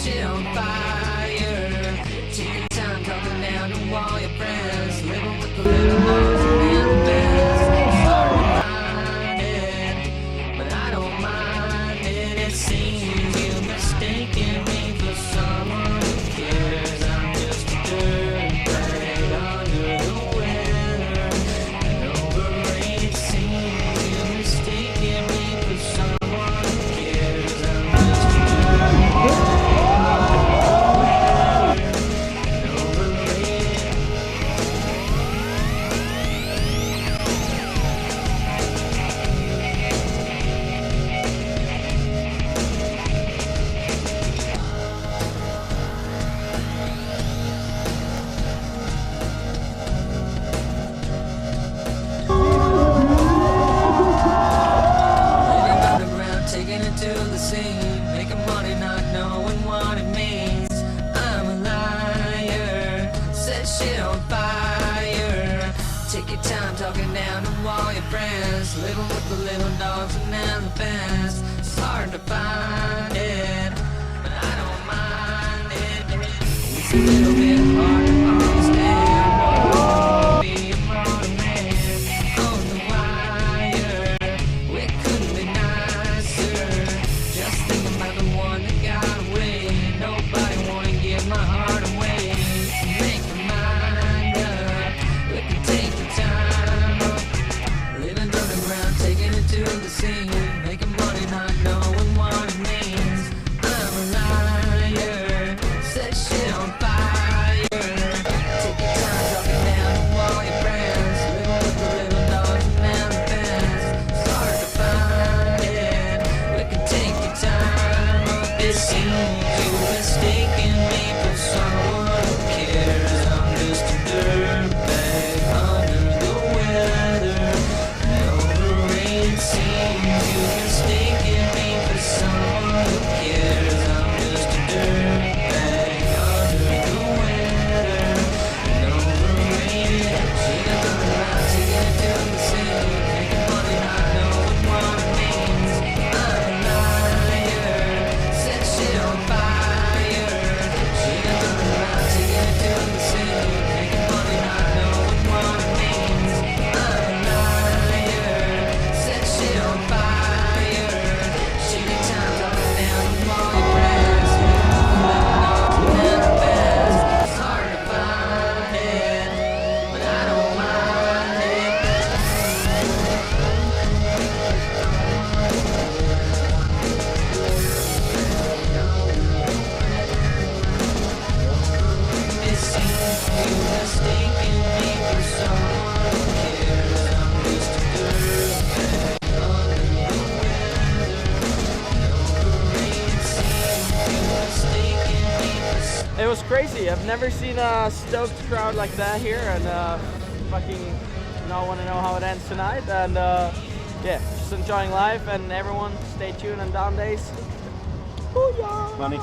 shit on fire. Take your time talking down to all your friends, living with the little moms and the best. It's hard to find it, but I don't mind it. It seems you mistaken me for someone who cares. I'm just a dirtbag under the weather and overrated. It seems you mistaken me for someone who cares. I'm just a dirtbag. Living with the little dogs and elephants. It's hard to find it, but I don't mind it. It's a little bit hard to understand. Be a modern man on the wire. We couldn't be nicer. Just thinking about the one that got away. Nobody wanna give my heart away. Make your mind up. We can take the time. Living underground, taking it to the scene, making money, not knowing what it means. I'm a liar, set shit on fire. Take your time talking down to all your friends, living with the little dogs and elephants. It's hard to find it, we can take your time. It seems you mistaken me for someone who cares. I'm just a dirtbag under the weather. It seems you mistaken me for someone who cares. I'm just a dirtbag under the weather and overrated. Chilling around, taking it to the city, making money, not knowing what it means. I'm a liar, set shit on fire. Chilling around, taking it to the city, making money, not knowing what it means. I'm a liar, set shit on fire. Shitty times up and down the all your friends. Living the best. It's hard to find it, but I don't mind it. It seems you mistaken me for someone who cares. I'm just a dirtbag under the weather and overrated. Seems you mistaken me for It was crazy. I've never seen a stoked crowd like that here, and fucking want to know how it ends tonight. And yeah, just enjoying life, and everyone stay tuned on Down Days. Booyah! Money.